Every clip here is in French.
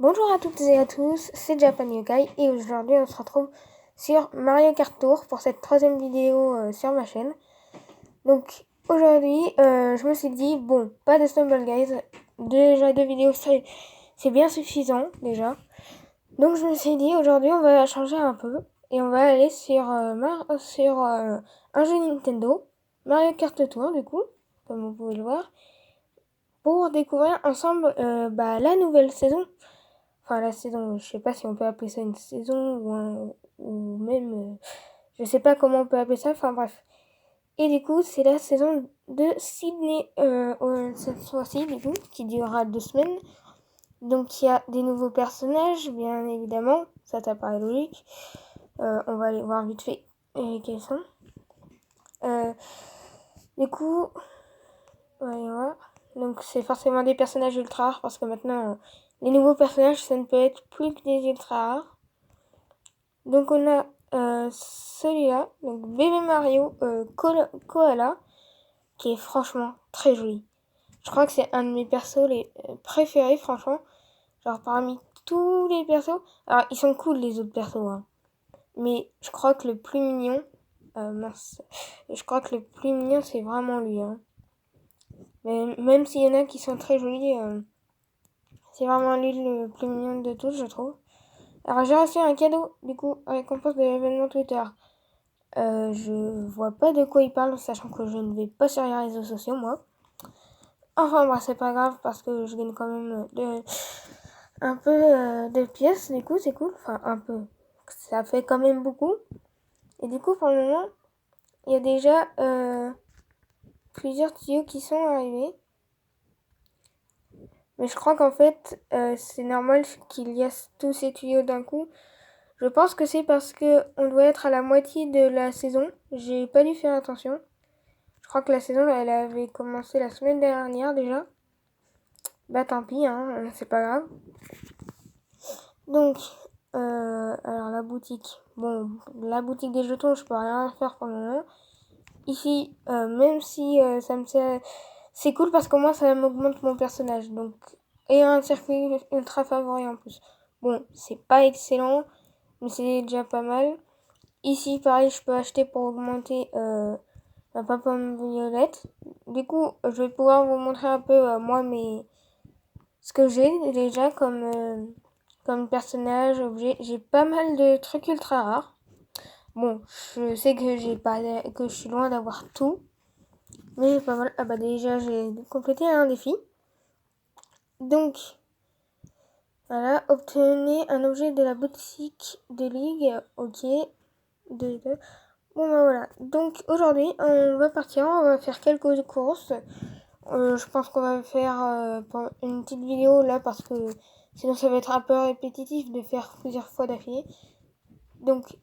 Bonjour à toutes et à tous, c'est Japan Yokai et aujourd'hui on se retrouve sur Mario Kart Tour pour cette troisième vidéo sur ma chaîne. Donc aujourd'hui je me suis dit bon, pas de Stumble Guys, déjà 2 vidéos c'est bien suffisant déjà. Donc je me suis dit aujourd'hui on va changer un peu et on va aller sur un jeu Nintendo, Mario Kart Tour du coup, comme vous pouvez le voir, pour découvrir ensemble la nouvelle saison. Enfin, la saison, je sais pas si on peut appeler ça une saison ou même, je sais pas comment on peut appeler ça, enfin bref. Et du coup, c'est la saison de Sydney, cette fois-ci, du coup, qui durera 2 semaines. Donc il y a des nouveaux personnages, bien évidemment, ça t'apparaît logique. On va aller voir vite fait quels sont. Du coup, voilà. Donc c'est forcément des personnages ultra rares parce que maintenant, les nouveaux personnages, ça ne peut être plus que des ultra rares. Donc on a celui-là, donc Bébé Mario Koala, qui est franchement très joli. Je crois que c'est un de mes persos les préférés, franchement. Genre parmi tous les persos. Alors ils sont cool les autres persos, hein. Mais je crois que le plus mignon, je crois que le plus mignon c'est vraiment lui, hein. Mais même s'il y en a qui sont très jolis, c'est vraiment lui le plus mignon de tous, je trouve. Alors j'ai reçu un cadeau, du coup, récompense de l'événement Twitter. Je vois pas de quoi il parle, sachant que je ne vais pas sur les réseaux sociaux, moi. Enfin, bah, c'est pas grave, parce que je gagne quand même un peu de pièces, du coup, c'est cool. Enfin, un peu. Ça fait quand même beaucoup. Et du coup, pour le moment, il y a déjà plusieurs tuyaux qui sont arrivés. Mais je crois qu'en fait, c'est normal qu'il y ait tous ces tuyaux d'un coup. Je pense que c'est parce que on doit être à la moitié de la saison. J'ai pas dû faire attention. Je crois que la saison, elle avait commencé la semaine dernière déjà. Bah tant pis, hein, c'est pas grave. Donc, alors la boutique. Bon, la boutique des jetons, je peux rien faire pour le moment. Ici, même si ça me sert... C'est cool parce qu'au moins ça m'augmente mon personnage. Donc, et un circuit ultra favori en plus. Bon, c'est pas excellent, mais c'est déjà pas mal. Ici, pareil, je peux acheter pour augmenter la pomme violette. Du coup, je vais pouvoir vous montrer un peu moi ce que j'ai déjà comme personnage, objet. J'ai pas mal de trucs ultra rares. Bon, je sais que que je suis loin d'avoir tout, mais j'ai pas mal. Ah bah déjà j'ai complété un défi. Donc voilà, obtenez un objet de la boutique de ligue. Ok. Bon bah voilà. Donc aujourd'hui on va partir, on va faire quelques courses. Je pense qu'on va faire une petite vidéo là parce que sinon ça va être un peu répétitif de faire plusieurs fois d'affilée. Donc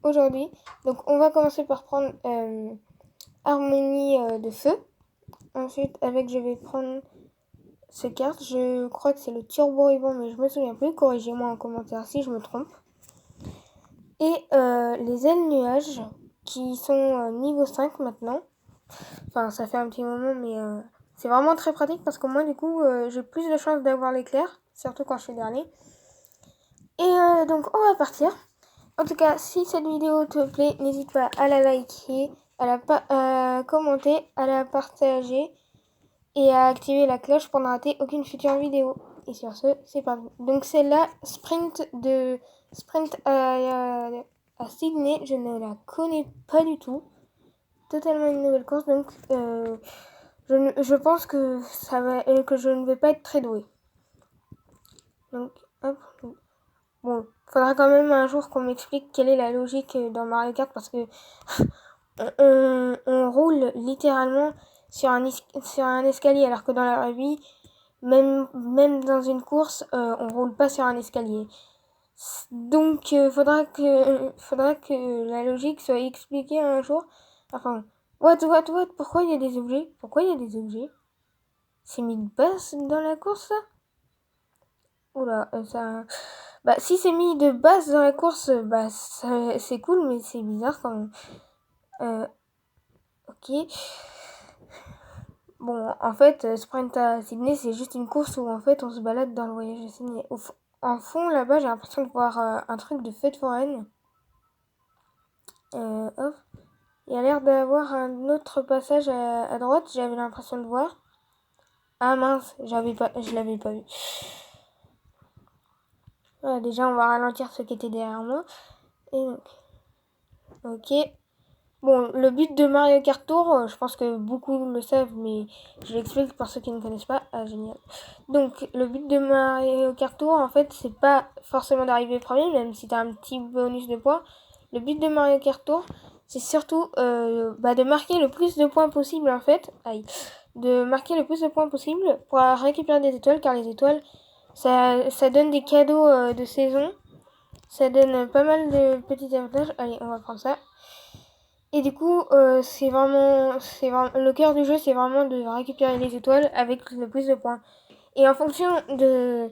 aujourd'hui, donc on va commencer par prendre harmonie de feu. Ensuite avec je vais prendre ce carte. Je crois que c'est le turbo ribbon mais je me souviens plus. Corrigez-moi en commentaire si je me trompe. Et les ailes nuages qui sont niveau 5 maintenant. Enfin ça fait un petit moment mais c'est vraiment très pratique parce que moi du coup j'ai plus de chances d'avoir l'éclair, surtout quand je suis dernier. Et donc on va partir. En tout cas, si cette vidéo te plaît, n'hésite pas à la liker, à commenter, à la partager et à activer la cloche pour ne rater aucune future vidéo. Et sur ce, c'est parti. Donc c'est la sprint à Sydney. Je ne la connais pas du tout. Totalement une nouvelle course, donc je pense que que je ne vais pas être très douée. Donc hop. Bon, faudra quand même un jour qu'on m'explique quelle est la logique dans Mario Kart parce que on roule littéralement sur un escalier alors que dans la vraie vie, même dans une course, on roule pas sur un escalier. Donc faudra que la logique soit expliquée un jour. Enfin, what, pourquoi il y a des objets? Pourquoi il y a des objets? C'est mis de base dans la course ça? Oula, ça... Bah, si c'est mis de base dans la course, bah, c'est cool, mais c'est bizarre quand même. Ok. Bon, en fait, Sprint à Sydney, c'est juste une course où en fait on se balade dans le voyage de Sydney. en fond, là-bas, j'ai l'impression de voir un truc de fête foraine. Hop. Il y a l'air d'avoir un autre passage à droite, j'avais l'impression de voir. Ah mince, je l'avais pas vu. Voilà, déjà, on va ralentir ce qui était derrière moi. Et donc, ok. Bon, le but de Mario Kart Tour, je pense que beaucoup le savent, mais je l'explique pour ceux qui ne connaissent pas. Ah, génial. Donc, le but de Mario Kart Tour, en fait, c'est pas forcément d'arriver premier, même si t'as un petit bonus de points. Le but de Mario Kart Tour, c'est surtout de marquer le plus de points possible, en fait. Aïe. De marquer le plus de points possible pour récupérer des étoiles, car les étoiles, ça donne des cadeaux de saison. Ça donne pas mal de petits avantages. Allez, on va prendre ça. Et du coup, le cœur du jeu, c'est vraiment de récupérer les étoiles avec le plus de points. Et en fonction de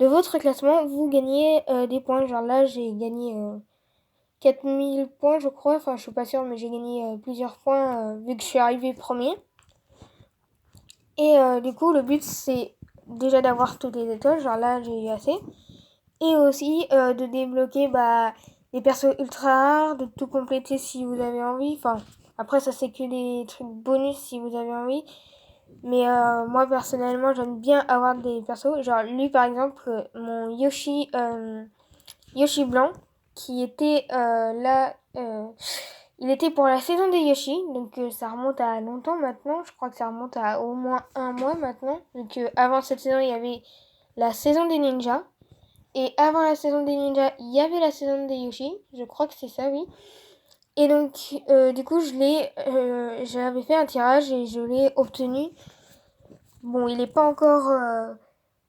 votre classement, vous gagnez des points. Genre là, j'ai gagné 4000 points, je crois. Enfin, je suis pas sûre, mais j'ai gagné plusieurs points vu que je suis arrivé premier. Et du coup, le but, c'est déjà d'avoir toutes les étoiles. Genre là, j'ai eu assez. Et aussi de débloquer des persos ultra rares, de tout compléter si vous avez envie. Enfin, après, ça c'est que des trucs bonus si vous avez envie. Mais moi, personnellement, j'aime bien avoir des persos. Genre, lui, par exemple, mon Yoshi blanc, qui était là... il était pour la saison des Yoshi, donc ça remonte à longtemps maintenant. Je crois que ça remonte à au moins un mois maintenant. Donc avant cette saison, il y avait la saison des ninjas. Et avant la saison des ninjas, il y avait la saison des Yoshi. Je crois que c'est ça, oui. Et donc, du coup, j'avais fait un tirage et je l'ai obtenu. Bon, il est pas encore...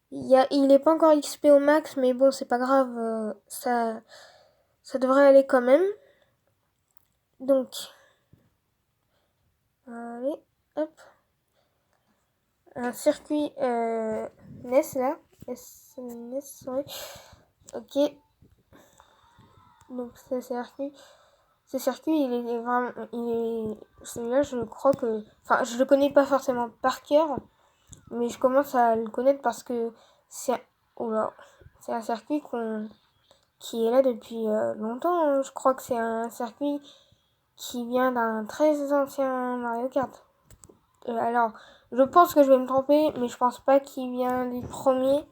il est pas encore XP au max, mais bon, c'est pas grave. Ça devrait aller quand même. Donc, allez, hop. Un circuit NES, là. NES, oui. Ok. Donc, c'est circuit... Ce circuit, il est vraiment... celui-là, je crois que... Enfin, je le connais pas forcément par cœur, mais je commence à le connaître parce que c'est... Oula, c'est un circuit qui est là depuis longtemps. Hein. Je crois que c'est un circuit qui vient d'un très ancien Mario Kart. Alors, je pense que je vais me tromper, mais je pense pas qu'il vient du premier.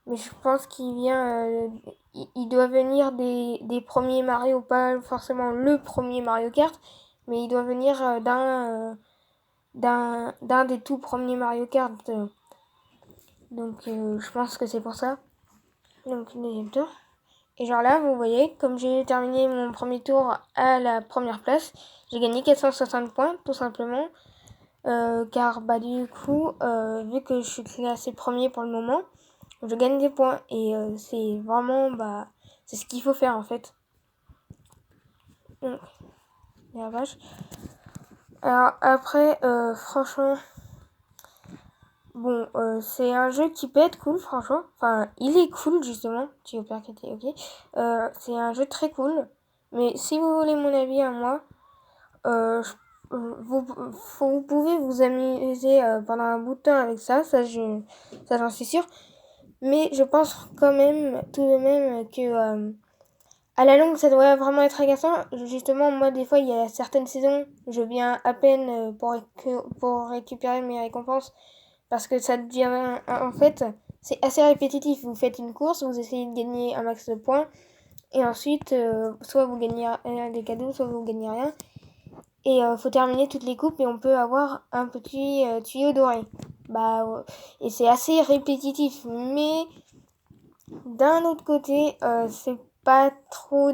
Mais je pense qu'il vient... il doit venir des premiers Mario, pas forcément le premier Mario Kart, mais il doit venir d'un des tout premiers Mario Kart. Donc je pense que c'est pour ça. Donc deuxième tour. Et genre là, vous voyez, comme j'ai terminé mon premier tour à la première place, j'ai gagné 460 points, tout simplement. Car du coup, vu que je suis classé premier pour le moment, je gagne des points et c'est vraiment c'est ce qu'il faut faire en fait. La vache. Alors après, franchement, bon, c'est un jeu qui peut être cool, franchement. Enfin, il est cool justement. Tu veux pas quitter, ok. C'est un jeu très cool. Mais si vous voulez mon avis à moi, vous pouvez vous amuser pendant un bout de temps avec ça, ça j'en suis sûre. Mais je pense quand même, tout de même, que à la longue, ça doit vraiment être agaçant. Justement, moi, des fois, il y a certaines saisons, je viens à peine pour récupérer mes récompenses parce que ça devient, en fait, c'est assez répétitif. Vous faites une course, vous essayez de gagner un max de points et ensuite, soit vous gagnez des cadeaux, soit vous gagnez rien. Et faut terminer toutes les coupes et on peut avoir un petit tuyau doré. Et c'est assez répétitif, mais d'un autre côté, c'est pas trop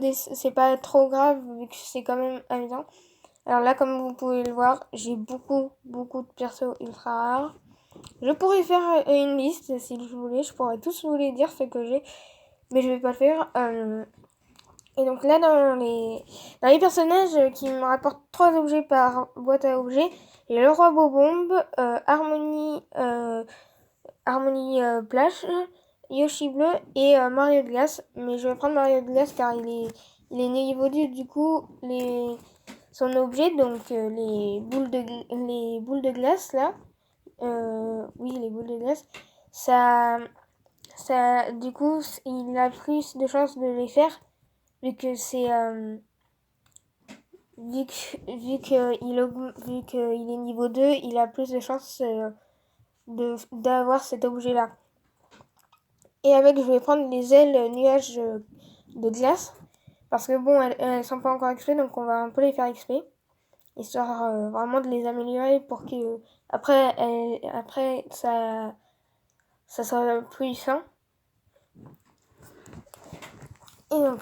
grave vu que c'est quand même amusant. Alors là, comme vous pouvez le voir, j'ai beaucoup de persos ultra rares. Je pourrais faire une liste si je voulais, je pourrais tous vous les dire ce que j'ai, mais je vais pas le faire. Et donc là, dans les personnages qui me rapportent 3 objets par boîte à objets, j'ai le roi Bobombe, Harmonie Plage, Yoshi bleu et Mario de glace. Mais je vais prendre Mario de glace car il est niveau 2, du coup, son objet, donc les boules de glace là, oui, les boules de glace, ça ça, du coup, il a plus de chances de les faire vu que c'est vu qu'il est niveau 2, il a plus de chances d'avoir cet objet-là. Et avec, je vais prendre les ailes nuages de glace parce que bon, elles sont pas encore XP, donc on va un peu les faire XP histoire vraiment de les améliorer pour que après ça soit puissant. Et donc,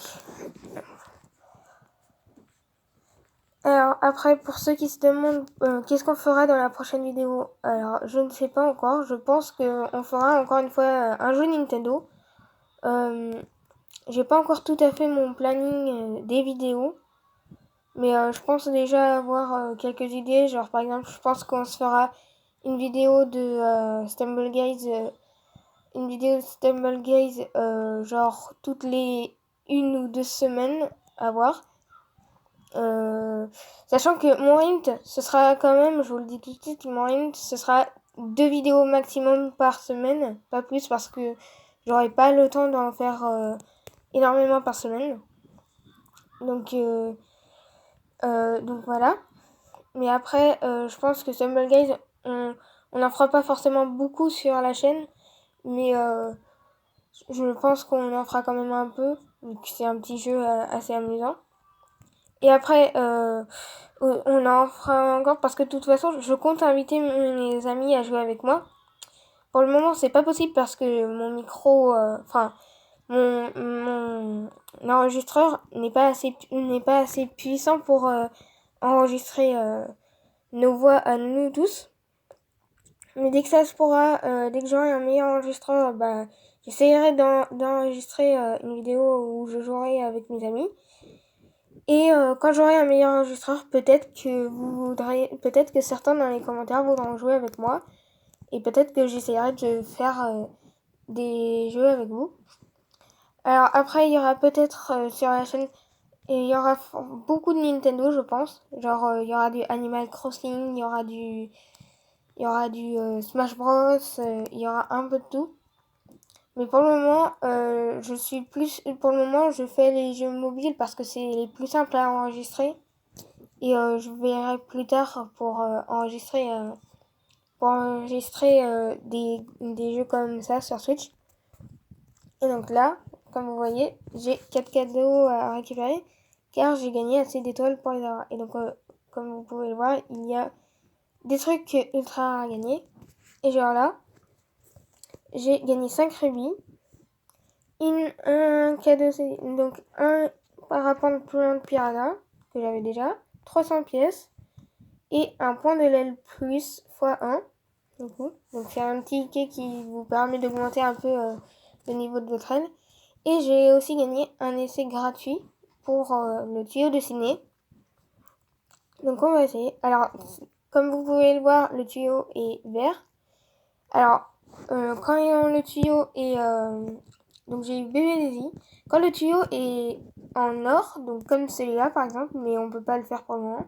alors après, pour ceux qui se demandent qu'est-ce qu'on fera dans la prochaine vidéo, alors je ne sais pas encore. Je pense qu'on fera encore une fois un jeu Nintendo. J'ai pas encore tout à fait mon planning des vidéos, mais je pense déjà avoir quelques idées. Genre par exemple, je pense qu'on se fera une vidéo de Stumble Guys, genre toutes les 1 ou 2 semaines à voir. Sachant que mon hint, ce sera quand même, je vous le dis tout de suite, mon hint, ce sera 2 vidéos maximum par semaine, pas plus parce que j'aurai pas le temps d'en faire énormément par semaine. Donc voilà. Mais après, je pense que Stumble Guys, on n'en fera pas forcément beaucoup sur la chaîne, mais je pense qu'on en fera quand même un peu, vu que c'est un petit jeu assez amusant. Et après, on en fera encore parce que de toute façon, je compte inviter mes amis à jouer avec moi. Pour le moment, c'est pas possible parce que mon micro, mon enregistreur n'est pas assez puissant pour enregistrer nos voix à nous tous. Mais dès que ça se pourra, dès que j'aurai un meilleur enregistreur, j'essayerai d'enregistrer une vidéo où je jouerai avec mes amis. Et quand j'aurai un meilleur enregistreur, peut-être que certains dans les commentaires voudront jouer avec moi. Et peut-être que j'essaierai de faire des jeux avec vous. Alors après, il y aura peut-être sur la chaîne, il y aura beaucoup de Nintendo, je pense. Genre, il y aura du Animal Crossing, il y aura du Smash Bros, il y aura un peu de tout. Mais pour le moment, pour le moment, je fais les jeux mobiles parce que c'est les plus simples à enregistrer. Et je verrai plus tard pour enregistrer des jeux comme ça sur Switch. Et donc là, comme vous voyez, j'ai 4 cadeaux à récupérer car j'ai gagné assez d'étoiles pour les avoir. Et donc, comme vous pouvez le voir, il y a des trucs ultra rares à gagner. Et genre là, j'ai gagné 5 rubis. Un cadeau, donc un parapente plan de piranha que j'avais déjà, 300 pièces et un point de l'aile plus x1. Donc c'est un ticket qui vous permet d'augmenter un peu le niveau de votre aile. Et j'ai aussi gagné un essai gratuit pour le tuyau de ciné. Donc on va essayer. Alors, comme vous pouvez le voir, le tuyau est vert. Alors, quand le tuyau est... donc j'ai eu bébé Daisy. Quand le tuyau est en or, donc comme celui-là par exemple, mais on peut pas le faire pour le moment,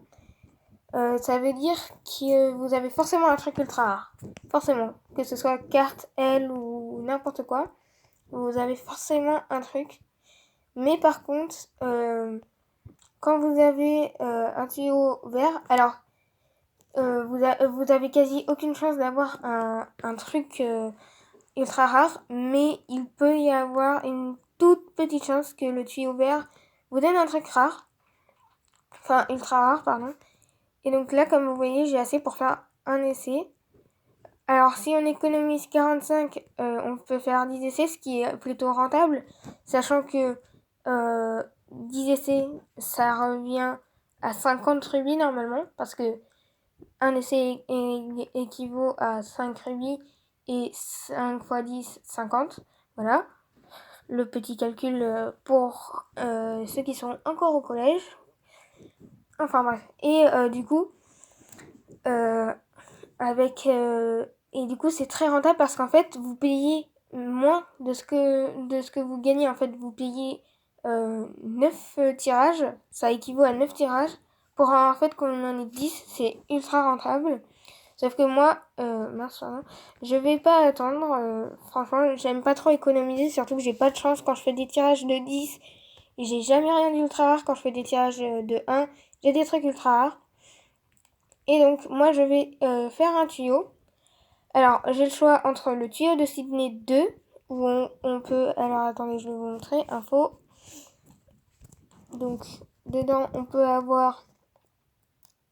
ça veut dire que vous avez forcément un truc ultra rare. Forcément. Que ce soit carte, L ou n'importe quoi, vous avez forcément un truc. Mais par contre, quand vous avez un tuyau vert, alors vous avez quasi aucune chance d'avoir un truc ultra rare, mais il peut y avoir une toute petite chance que le tuyau vert vous donne un truc rare, enfin ultra rare, pardon. Et donc là, comme vous voyez, j'ai assez pour faire un essai. Alors si on économise 45, on peut faire 10 essais, ce qui est plutôt rentable, sachant que 10 essais, ça revient à 50 rubis normalement, parce que un essai équivaut à 5 rubis et 5 x 10, 50. Voilà. Le petit calcul pour ceux qui sont encore au collège. Enfin bref. Et du coup, et du coup, c'est très rentable parce qu'en fait, vous payez moins de ce que vous gagnez. En fait, vous payez 9 tirages. Ça équivaut à 9 tirages. Pour en fait qu'on en ait 10, c'est ultra rentable. Sauf que moi, mince, pardon, je vais pas attendre. Franchement, j'aime pas trop économiser, surtout que j'ai pas de chance quand je fais des tirages de 10. Et j'ai jamais rien d'ultra rare quand je fais des tirages de 1. J'ai des trucs ultra rares. Et donc, moi, je vais faire un tuyau. Alors, j'ai le choix entre le tuyau de Sydney 2, où on peut... Alors, attendez, je vais vous montrer. Info. Donc, dedans, on peut avoir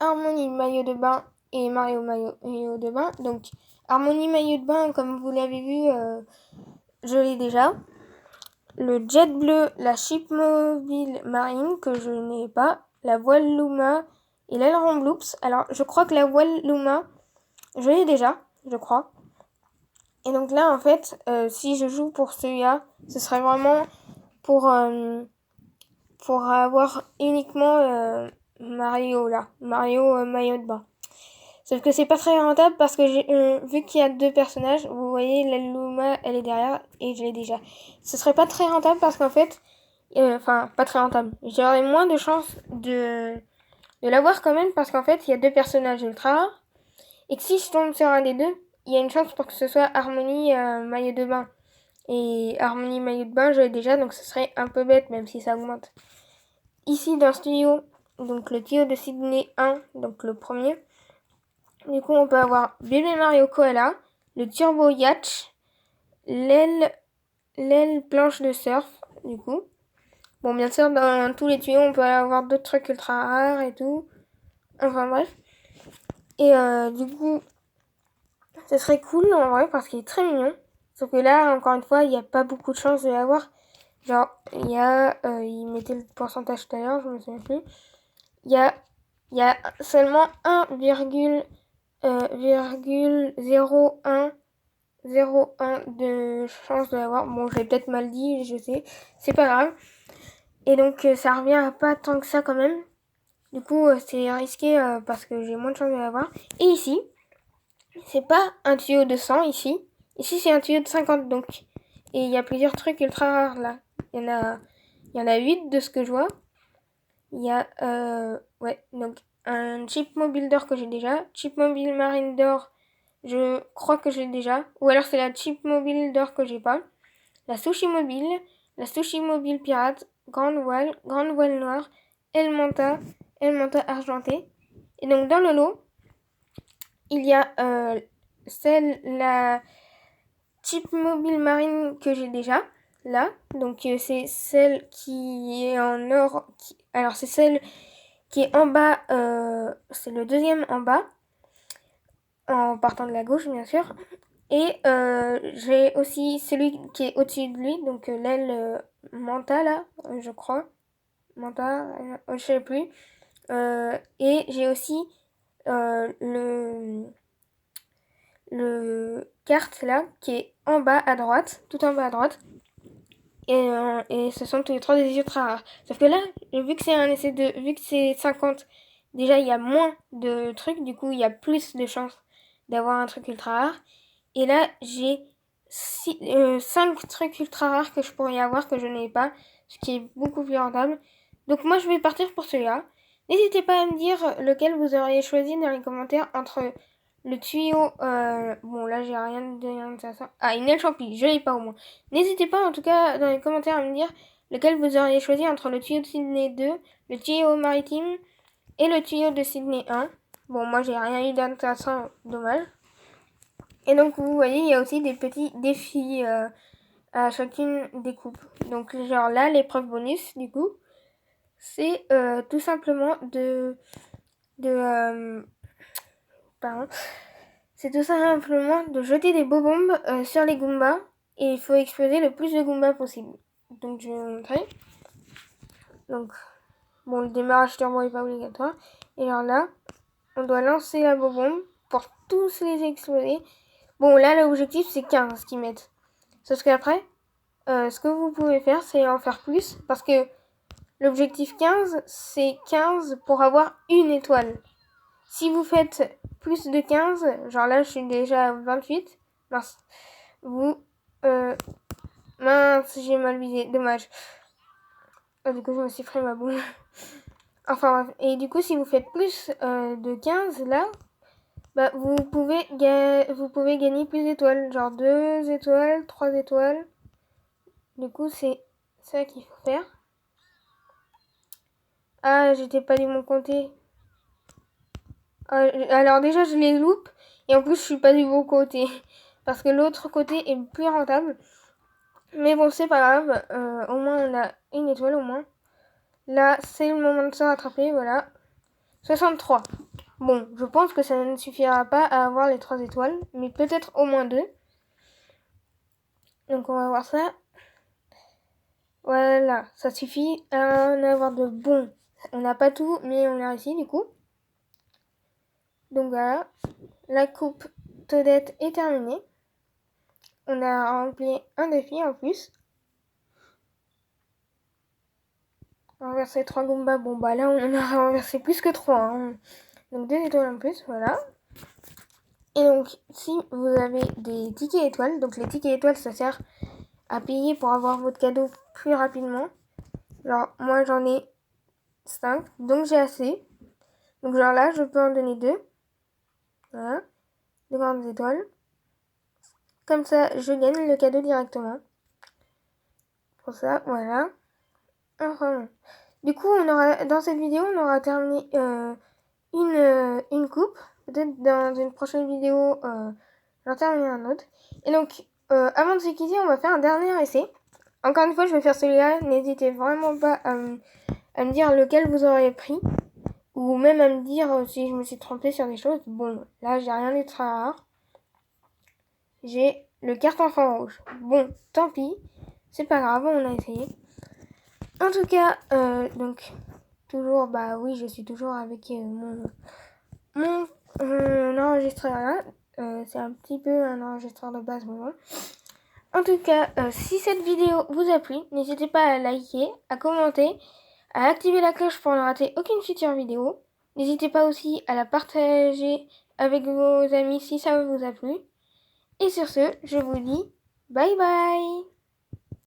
Harmonie maillot de bain et Mario maillot de bain. Donc, Harmonie maillot de bain, comme vous l'avez vu, je l'ai déjà. Le jet bleu, la Chipmobile marine, que je n'ai pas. La voile Luma et l'aileron Bloops. Alors, je crois que la voile Luma, je l'ai déjà, je crois. Et donc là, en fait, si je joue pour celui-là, ce serait vraiment pour avoir uniquement Mario là. Mario maillot de bain. Sauf que c'est pas très rentable parce que vu qu'il y a 2 personnages, vous voyez, la Luma, elle est derrière et je l'ai déjà. Ce serait pas très rentable parce qu'en fait, enfin, pas très rentable. J'aurais moins de chances de l'avoir quand même parce qu'en fait, il y a 2 personnages ultra rares. Et que si je tombe sur un des deux, il y a une chance pour que ce soit Harmonie maillot de bain. Et Harmonie maillot de bain, je l'ai déjà, donc ce serait un peu bête même si ça augmente. Ici, dans ce tuyau, donc le tuyau de Sydney 1, donc le premier. Du coup, on peut avoir Bébé Mario Koala, le Turbo Yacht, l'aile planche de surf, du coup. Bon, bien sûr, dans tous les tuyaux, on peut avoir d'autres trucs ultra rares et tout. Enfin, bref. Et du coup, ce serait cool, en vrai, parce qu'il est très mignon. Sauf que là, encore une fois, il n'y a pas beaucoup de chance de l'avoir. Genre, il y a... il mettait le pourcentage tout à l'heure, je me souviens plus. Il y a seulement 1,01 de chance de l'avoir. Bon, j'ai peut-être mal dit, je sais. C'est pas grave. Et donc, ça revient à pas tant que ça quand même. Du coup, c'est risqué parce que j'ai moins de chance de l'avoir. Et ici, c'est pas un tuyau de 100 ici. Ici, c'est un tuyau de 50 donc. Et il y a plusieurs trucs ultra rares là. Il y en a 8 de ce que je vois. Il y a, ouais, donc un Chipmobile d'or que j'ai déjà. Chipmobile marine d'or, je crois que j'ai déjà. Ou alors c'est la Chipmobile d'or que j'ai pas. La Sushi Mobile, la Sushi Mobile pirate, grande voile noire, El Manta argentée. Et donc dans le lot, il y a la Chipmobile marine que j'ai déjà, là. Donc c'est celle qui est en or. Alors c'est celle qui est en bas, c'est le deuxième en bas, en partant de la gauche bien sûr. Et j'ai aussi celui qui est au-dessus de lui, donc l'aile Manta là, je crois. Manta, je sais plus. Et j'ai aussi le carte là qui est en bas à droite, tout en bas à droite. Et ce sont tous les 3 des ultra rares. Sauf que là, vu que c'est un essai de. Vu que c'est 50, déjà il y a moins de trucs, du coup il y a plus de chances d'avoir un truc ultra rare. Et là, j'ai 5 trucs ultra rares que je pourrais avoir que je n'ai pas, ce qui est beaucoup plus rentable. Donc moi je vais partir pour celui-là. N'hésitez pas à me dire lequel vous auriez choisi dans les commentaires entre le tuyau... bon là j'ai rien de ça. Ah, une aile champi, je l'ai pas au moins. N'hésitez pas en tout cas dans les commentaires à me dire lequel vous auriez choisi entre le tuyau de Sydney 2, le tuyau maritime et le tuyau de Sydney 1. Bon moi j'ai rien eu d'intéressant, dommage. Et donc vous voyez il y a aussi des petits défis à chacune des coupes. Donc genre là l'épreuve bonus du coup c'est tout simplement pardon. C'est tout simplement de jeter des bombes sur les Goombas et il faut exploser le plus de Goombas possible. Donc je vais vous montrer. Donc bon, le démarrage turbo est pas obligatoire. Et alors là, on doit lancer la bombe pour tous les exploser. Bon là l'objectif c'est 15 qu'ils mettent. Sauf qu'après, ce que vous pouvez faire c'est en faire plus parce que l'objectif 15 c'est 15 pour avoir une étoile. Si vous faites plus de 15, genre là je suis déjà à 28, mince, mince j'ai mal visé, dommage. Du coup je me suis pris ma boule. Enfin bref, et du coup si vous faites plus de 15 là, Bah, vous pouvez gagner plus d'étoiles, genre 2 étoiles, 3 étoiles. Du coup, c'est ça qu'il faut faire. Ah, j'étais pas dû mon compter. Alors déjà, je les loupe. Et en plus, je suis pas du bon côté. Parce que l'autre côté est plus rentable. Mais bon, c'est pas grave. Au moins, on a une étoile au moins. Là, c'est le moment de se rattraper. Voilà. 63. Bon, je pense que ça ne suffira pas à avoir les 3 étoiles. Mais peut-être au moins 2. Donc, on va voir ça. Voilà, ça suffit à en avoir de bons. On n'a pas tout, mais on a réussi du coup. Donc voilà, la coupe Toadette est terminée. On a rempli un défi en plus. Renverser 3 Goombas. Bon bah là on a renversé plus que 3. Hein. Donc 2 étoiles en plus, voilà. Et donc si vous avez des tickets étoiles, donc les tickets étoiles ça sert à payer pour avoir votre cadeau plus rapidement. Genre moi j'en ai 5, donc j'ai assez. Donc genre là je peux en donner 2. Voilà, 2 grandes étoiles. Comme ça, je gagne le cadeau directement. Pour ça, voilà. Enfin, du coup, dans cette vidéo, on aura terminé une coupe. Peut-être dans une prochaine vidéo, j'en terminerai un autre. Et donc, avant de se quitter, on va faire un dernier essai. Encore une fois, je vais faire celui-là. N'hésitez vraiment pas à me dire lequel vous aurez pris. Ou même à me dire si je me suis trompée sur des choses. Bon, là, j'ai rien de très rare. J'ai le carton rouge. Bon, tant pis. C'est pas grave, on a essayé. En tout cas, donc, toujours, bah oui, je suis toujours avec mon enregistreur là. C'est un petit peu un enregistreur de base, mais bon. En tout cas, si cette vidéo vous a plu, n'hésitez pas à liker, à commenter, à activer la cloche pour ne rater aucune future vidéo. N'hésitez pas aussi à la partager avec vos amis si ça vous a plu. Et sur ce, je vous dis bye bye!